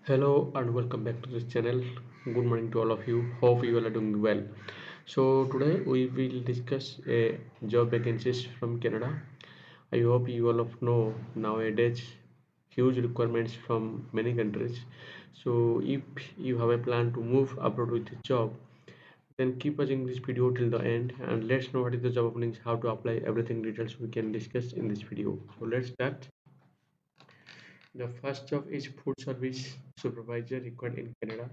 Hello and welcome back to this channel. Good morning to all of you. Hope you all are doing well. So today we will discuss a job vacancies from Canada. I hope you all of know nowadays huge requirements from many countries. So if you have a plan to move abroad with a job, then keep watching this video till the end and let's know what is the job openings, how to apply, everything details we can discuss in this video. So let's start. The first job is food service supervisor required in Canada.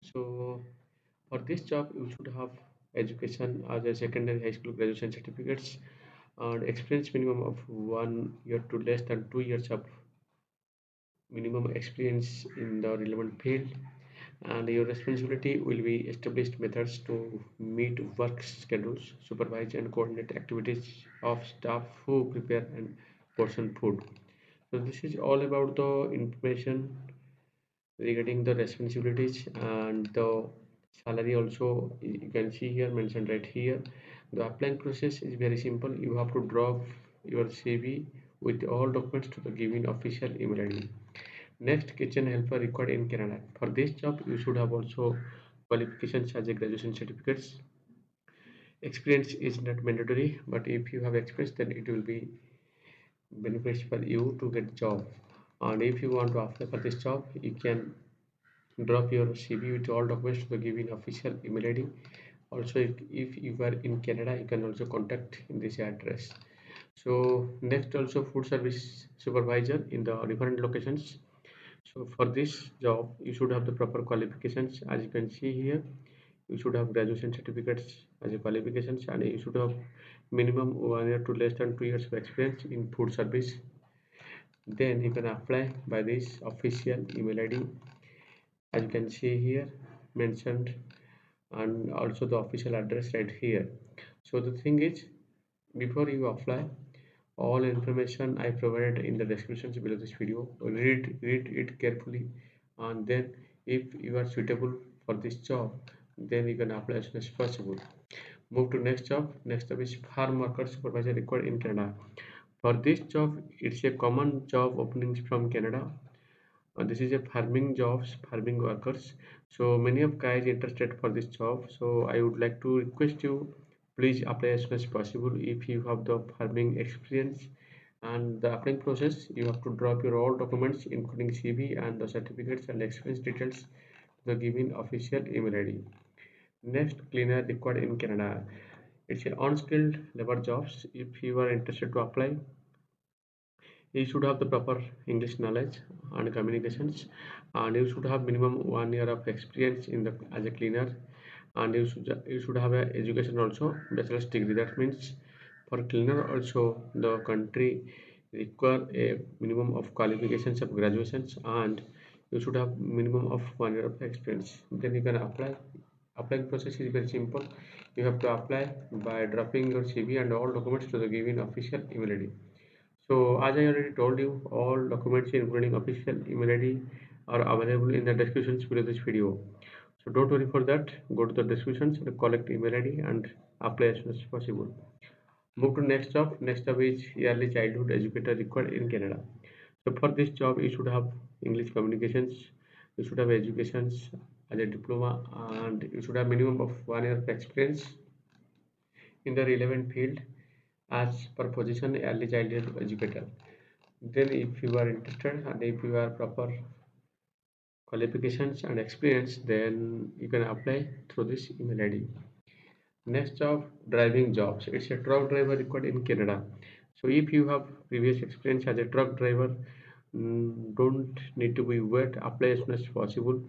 So for this job, you should have education as a secondary high school graduation certificates and experience minimum of 1 year to less than 2 years of minimum experience in the relevant field. And your responsibility will be established methods to meet work schedules, supervise and coordinate activities of staff who prepare and portion food. So this is all about the information regarding the responsibilities and the salary also. You can see here mentioned right here. The applying process is very simple. You have to drop your CV with all documents to the given official email ID. Next, kitchen helper required in Canada. For this job you should have also qualifications as a graduation certificates. Experience is not mandatory, but if you have experience then it will be benefits for you to get job. And if you want to apply for this job, you can drop your CV with all documents to the given official email ID. Also, if you are in Canada, you can also contact in this address. So next, also food service supervisor in the different locations. So for this job, you should have the proper qualifications. As you can see here, you should have graduation certificates as a qualifications, and you should have minimum 1 year to less than 2 years of experience in food service. Then you can apply by this official email ID as you can see here mentioned, and also the official address right here. So the thing is, before you apply, all information I provided in the descriptions below this video, read it carefully, and then if you are suitable for this job, then you can apply as soon as possible. Move to next job. Next job is farm worker supervisor required in Canada. For this job, it's a common job openings from Canada. This is a farming jobs, farming workers. So many of guys interested for this job. So I would like to request you, please apply as soon as possible if you have the farming experience. And the applying process, you have to drop your all documents including CV and the certificates and experience details to the given official email ID. Next, cleaner required in Canada. It's a unskilled labor jobs. If you are interested to apply, you should have the proper English knowledge and communications, and you should have minimum 1 year of experience in the as a cleaner, and you should have a education also bachelor's degree. That means for cleaner also the country require a minimum of qualifications of graduations, and you should have minimum of 1 year of experience. Then you can apply. Applying process is very simple. You have to apply by dropping your CV and all documents to the given official email ID. So as I already told you, all documents including official email ID are available in the descriptions below this video. So don't worry for that. Go to the descriptions and collect email ID and apply as soon as possible. Move to next job. Next job is early childhood educator required in Canada. So for this job, you should have English communications, you should have educations as a diploma, and you should have minimum of 1 year of experience in the relevant field as per position early childhood educator. Then if you are interested and if you have proper qualifications and experience, then you can apply through this email ID. Next job, driving jobs. It's a truck driver required in Canada. So if you have previous experience as a truck driver, don't need to be wait, apply as soon as possible.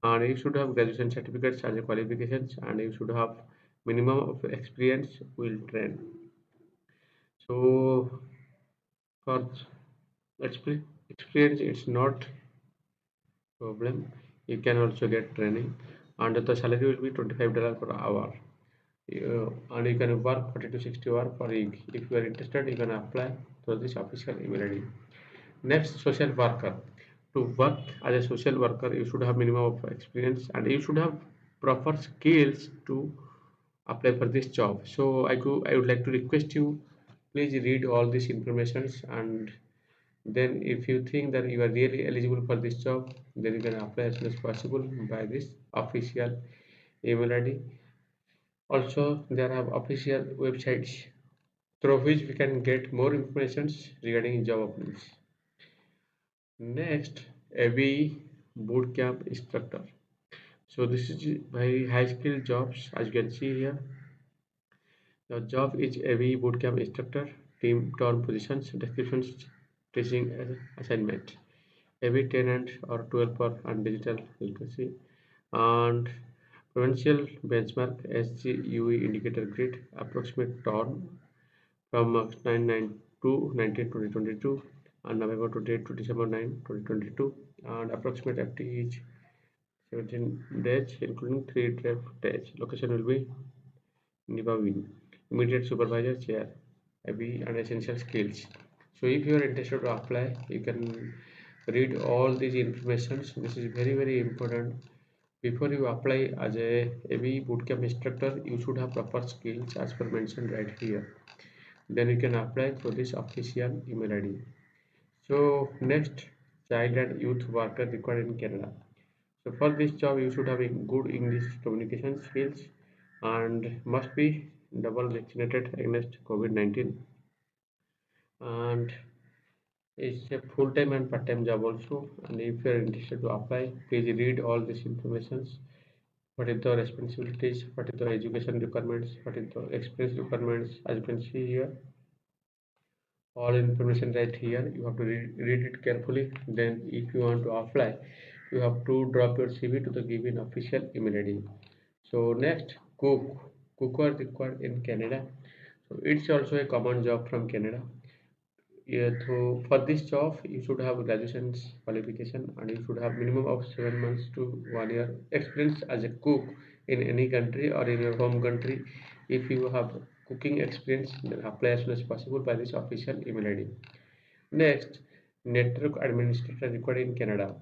And you should have graduation certificates as a qualifications, and you should have minimum of experience will train. So for experience, it's not problem. You can also get training, and the salary will be $25 per hour. And you can work 40 to 60 hours per week. If you are interested, you can apply to this official email ID. Next, social worker. To work as a social worker, you should have minimum of experience and you should have proper skills to apply for this job. So I would like to request you, please read all these informations and Then if you think that you are really eligible for this job, then you can apply as soon as possible by this official email ID. Also, there are official websites through which we can get more information regarding job openings. Next, ABE bootcamp instructor. So this is very high skill jobs. As you can see here, the job is ABE bootcamp instructor, team term positions, descriptions, teaching assignment. ABE 10 and or 12 for and digital literacy, and provincial benchmark SGUE indicator grid approximate term from March 9 to 19 2022 and November 28 to December 9 2022, and approximate FT is 17 days including 3 draft days. Location will be Nibawin. Immediate supervisor chair, IB and essential skills. So if you are interested to apply, you can read all these informations. This is very important. Before you apply as a ABE bootcamp instructor, you should have proper skills as per mentioned right here. Then you can apply through this official email ID. So next, child and youth worker required in Canada. So for this job, you should have a good English communication skills and must be double vaccinated against COVID-19. And it's a full-time and part-time job also. And if you are interested to apply, please read all these informations. What is the responsibilities? What is the education requirements? What is the experience requirements? As you can see here, all information right here. You have to read it carefully. Then if you want to apply, you have to drop your CV to the given official email ID. So next, cooker required in Canada. So it's also a common job from Canada. Yeah, so for this job, you should have graduation qualification and you should have minimum of 7 months to 1 year experience as a cook in any country or in your home country. If you have cooking experience, then apply as soon as possible by this official email ID. Next, network administrator required in Canada.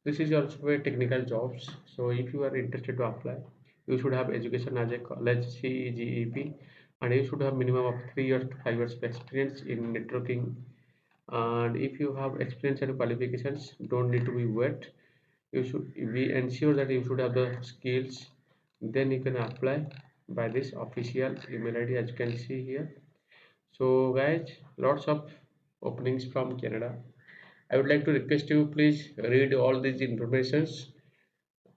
This is also a technical jobs. So if you are interested to apply, you should have education as a college CEGEP and you should have minimum of 3 years to 5 years of experience in networking. And if you have experience and qualifications, don't need to be wet. You should be ensure that you should have the skills. Then you can apply by this official email ID as you can see here. So guys, lots of openings from Canada. I would like to request you please read all these informations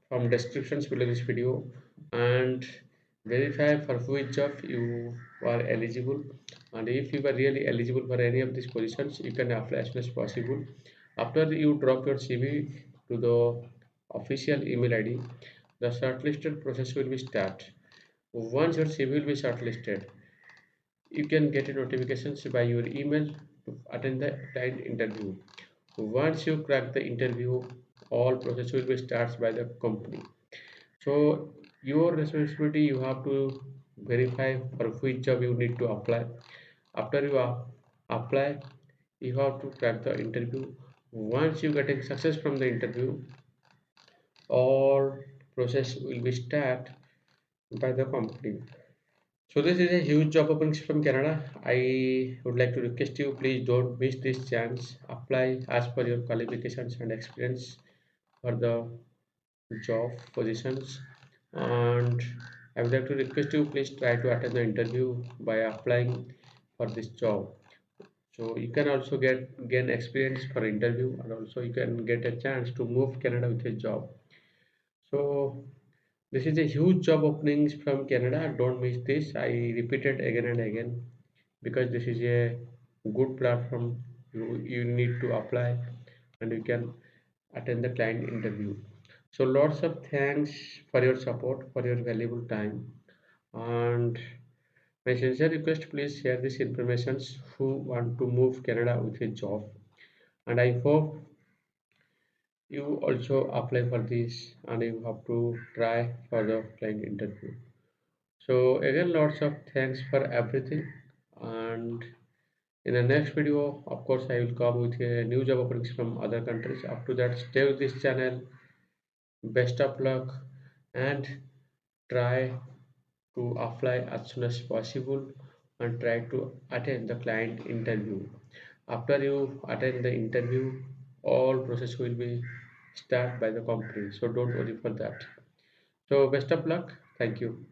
from descriptions below this video and verify for which job you are eligible, and if you are really eligible for any of these positions, you can apply as soon as possible. After you drop your CV to the official email ID, the shortlisted process will be start. Once your CV will be shortlisted, you can get a notifications by your email to attend the client interview. Once you crack the interview, all process will be starts by the company. So your responsibility, you have to verify for which job you need to apply. After you apply, you have to crack the interview. Once you getting success from the interview, all process will be start by the company. So this is a huge job openings from Canada. I would like to request you, please don't miss this chance. Apply as per your qualifications and experience for the job positions, and I would like to request you please try to attend the interview by applying for this job. So you can also gain experience for interview, and also you can get a chance to move Canada with a job. So this is a huge job openings from Canada. Don't miss this. I repeat it again and again because this is a good platform. You need to apply and you can attend the client interview. So lots of thanks for your support, for your valuable time, and my sincere request, please share this information who want to move Canada with a job. And I hope you also apply for this and you have to try for the client interview. So again, lots of thanks for everything, and in the next video, of course, I will come with a new job openings from other countries. Up to that, stay with this channel. Best of luck and try to apply as soon as possible and try to attend the client interview. After you attend the interview, all process will be start by the company. So don't worry for that. So best of luck. Thank you.